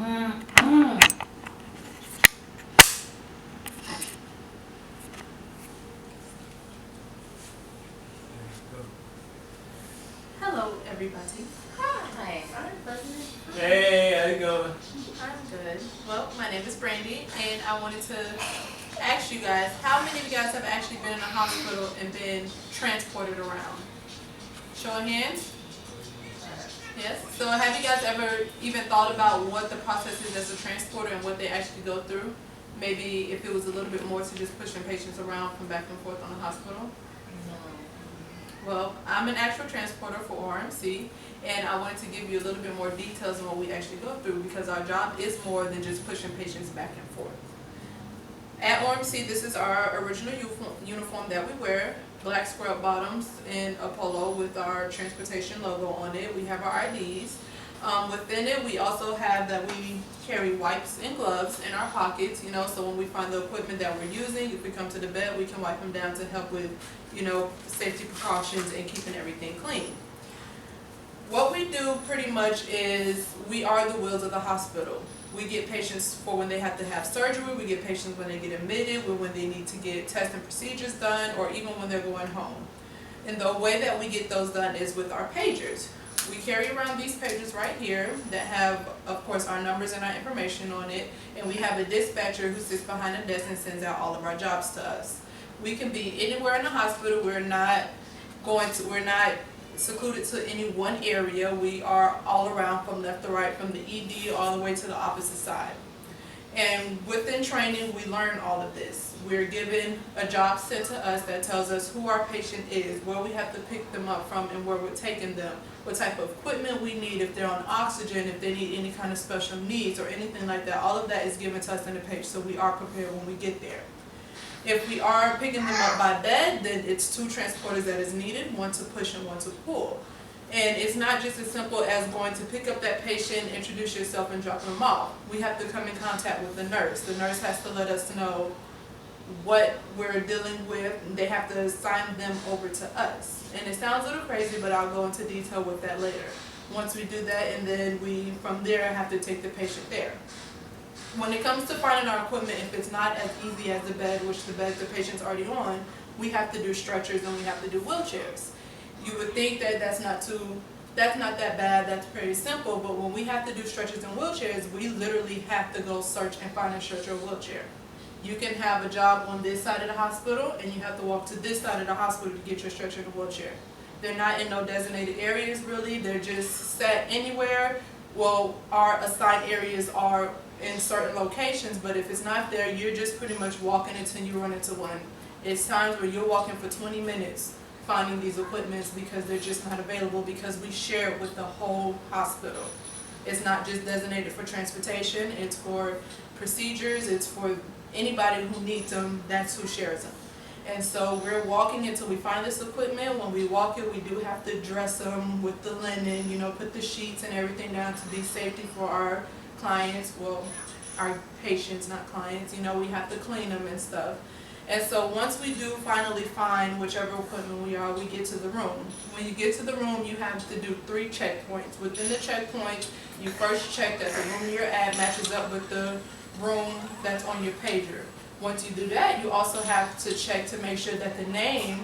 Hello, everybody. Hi. Hi, President. Hey, how you going? I'm good. Well, my name is Brandy, and I wanted to ask you guys, how many of you guys have actually been in a hospital and been transported around? Show of hands. Yes. So have you guys ever even thought about what the process is as a transporter and what they actually go through? Maybe if it was a little bit more to just pushing patients around from back and forth on the hospital? Well, I'm an actual transporter for ORMC, and I wanted to give you a little bit more details on what we actually go through because our job is more than just pushing patients back and forth. At ORMC, this is our original uniform that we wear, black scrub bottoms and a polo with our transportation logo on it. We have our IDs. Within it, we also have that we carry wipes and gloves in our pockets, so when we find the equipment that we're using, if we come to the bed, we can wipe them down to help with, safety precautions and keeping everything clean. What we do pretty much is we are the wheels of the hospital. We get patients for when they have to have surgery, we get patients when they get admitted, when they need to get tests and procedures done, or even when they're going home. And the way that we get those done is with our pagers. We carry around these pages right here that have, of course, our numbers and our information on it, and we have a dispatcher who sits behind the desk and sends out all of our jobs to us. We can be anywhere in the hospital. We're not secluded to any one area. We are all around from left to right, from the ED all the way to the opposite side. And within training, we learn all of this. We're given a job sent to us that tells us who our patient is, where we have to pick them up from, and where we're taking them, what type of equipment we need, if they're on oxygen, if they need any kind of special needs or anything like that. All of that is given to us in the page, so we are prepared when we get there. If we are picking them up by bed, then it's 2 transporters that is needed, one to push and one to pull. And it's not just as simple as going to pick up that patient, introduce yourself, and drop them off. We have to come in contact with the nurse. The nurse has to let us know what we're dealing with, and they have to assign them over to us. And it sounds a little crazy, but I'll go into detail with that later. Once we do that, and then we, from there, have to take the patient there. When it comes to finding our equipment, if it's not as easy as the bed, which the bed the patient's already on, we have to do stretchers and we have to do wheelchairs. You would think that that's not that bad, that's pretty simple, but when we have to do stretchers and wheelchairs, we literally have to go search and find a stretcher or wheelchair. You can have a job on this side of the hospital and you have to walk to this side of the hospital to get your stretcher and wheelchair. They're not in no designated areas really, they're just set anywhere. Well, our assigned areas are in certain locations, but if it's not there, you're just pretty much walking until you run into one. It's times where you're walking for 20 minutes finding these equipments because they're just not available because we share it with the whole hospital. It's not just designated for transportation, it's for procedures, it's for anybody who needs them, that's who shares them. And so we're walking until we find this equipment. When we walk it, we do have to dress them with the linen, put the sheets and everything down to be safety for our clients, well, our patients, not clients, we have to clean them and stuff. And so once we do finally find whichever equipment we are, we get to the room. When you get to the room, you have to do 3 checkpoints. Within the checkpoints, you first check that the room you're at matches up with the room that's on your pager. Once you do that, you also have to check to make sure that the name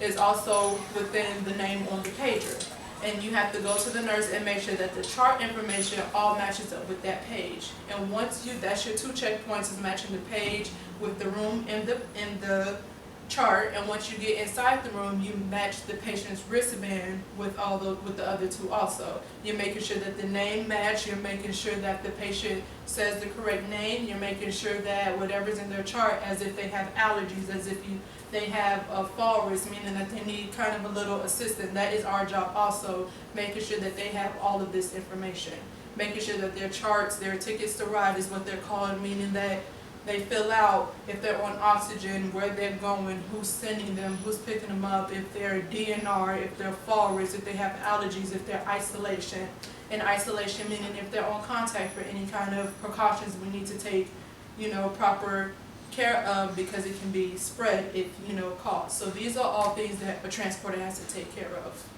is also within the name on the pager. And you have to go to the nurse and make sure that the chart information all matches up with that page. And once that's your 2 checkpoints, is matching the page with the room in the chart. And once you get inside the room, you match the patient's wristband with the other 2 also. You're making sure that the name match. You're making sure that the patient says the correct name. You're making sure that whatever's in their chart, as if they have allergies, as if they have a fall risk, meaning that they need kind of a little assistance. That is our job also, making sure that they have all of this information. Making sure that their charts, their tickets to ride is what they're called, meaning that they fill out if they're on oxygen, where they're going, who's sending them, who's picking them up, if they're DNR, if they're fall risk, if they have allergies, if they're isolation. And isolation meaning if they're on contact for any kind of precautions we need to take, proper care of, because it can be spread if caught. So these are all things that a transporter has to take care of.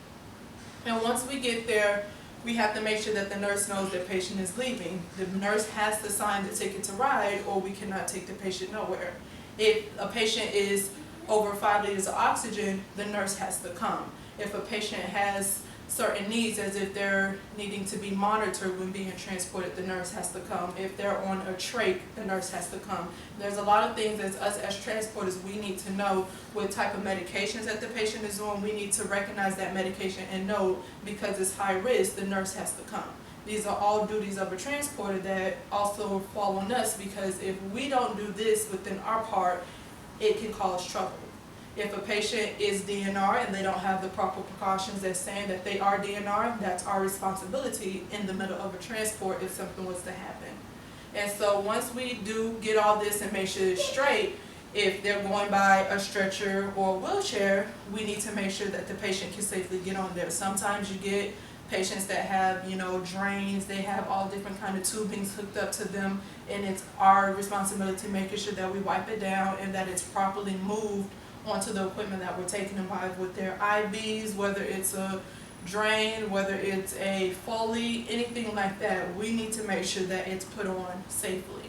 And once we get there, we have to make sure that the nurse knows that patient is leaving. The nurse has to sign the ticket to ride, or we cannot take the patient nowhere. If a patient is over 5 liters of oxygen, the nurse has to come. If a patient has certain needs, as if they're needing to be monitored when being transported, the nurse has to come. If they're on a trach, the nurse has to come. There's a lot of things that us as transporters, we need to know what type of medications that the patient is on. We need to recognize that medication and know, because it's high risk, the nurse has to come. These are all duties of a transporter that also fall on us, because if we don't do this within our part, it can cause trouble. If a patient is DNR and they don't have the proper precautions that's saying that they are DNR, that's our responsibility in the middle of a transport if something was to happen. And so once we do get all this and make sure it's straight, if they're going by a stretcher or a wheelchair, we need to make sure that the patient can safely get on there. Sometimes you get patients that have, drains, they have all different kind of tubings hooked up to them, and it's our responsibility making sure that we wipe it down and that it's properly moved onto the equipment that we're taking them by with their IVs, whether it's a drain, whether it's a Foley, anything like that. We need to make sure that it's put on safely.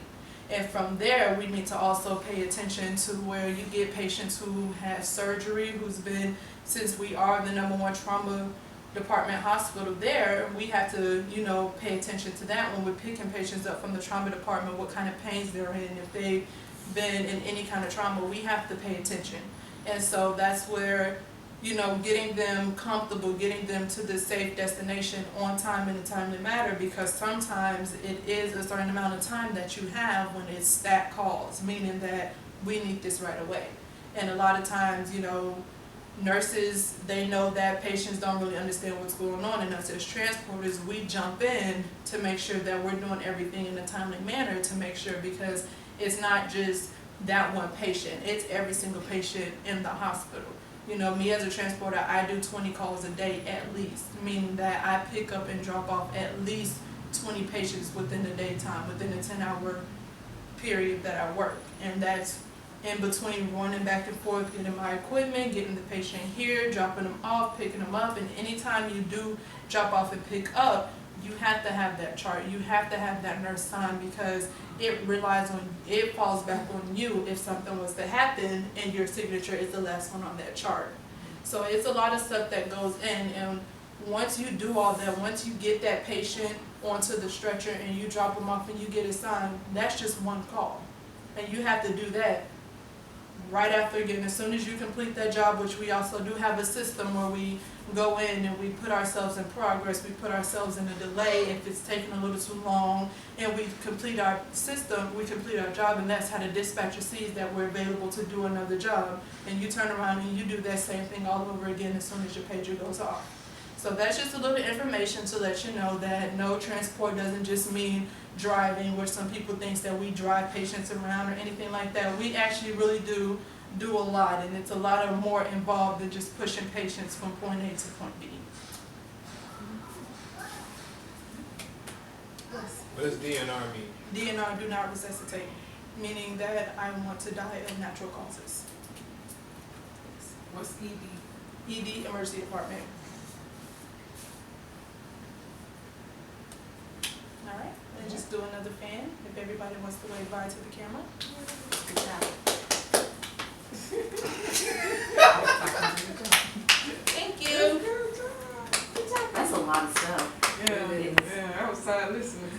And from there, we need to also pay attention to where you get patients who have surgery, who's been, since we are the #1 trauma department hospital there, we have to, pay attention to that when we're picking patients up from the trauma department, what kind of pains they're in. If they've been in any kind of trauma, we have to pay attention. And so that's where, getting them comfortable, getting them to the safe destination on time in a timely manner, because sometimes it is a certain amount of time that you have when it's stat calls, meaning that we need this right away. And a lot of times, nurses, they know that patients don't really understand what's going on, and us as transporters, we jump in to make sure that we're doing everything in a timely manner to make sure, because it's not just that one patient, it's every single patient in the hospital. Me as a transporter, I do 20 calls a day at least, meaning that I pick up and drop off at least 20 patients within the daytime, within the 10-hour period that I work. And that's in between running back and forth, getting my equipment, getting the patient here, dropping them off, picking them up. And anytime you do drop off and pick up, you have to have that chart. You have to have that nurse sign, because it falls back on you if something was to happen and your signature is the last one on that chart. So it's a lot of stuff that goes in, and once you do all that, once you get that patient onto the stretcher and you drop them off and you get it signed, that's just one call. And you have to do that right after, again, as soon as you complete that job, which we also do have a system where we go in and we put ourselves in progress, we put ourselves in a delay if it's taking a little too long, and we complete our system, we complete our job, and that's how the dispatcher sees that we're available to do another job. And you turn around and you do that same thing all over again as soon as your pager goes off. So that's just a little information to let you know that no, transport doesn't just mean driving, where some people think that we drive patients around or anything like that. We actually really do a lot, and it's a lot of more involved than just pushing patients from point A to point B. What does DNR mean? DNR, do not resuscitate, meaning that I want to die of natural causes. What's ED? ED, emergency department. All right, and just do another fan if everybody wants to wave bye to the camera. Good job. Thank you. That's a lot of stuff. Yeah, I was sad listening.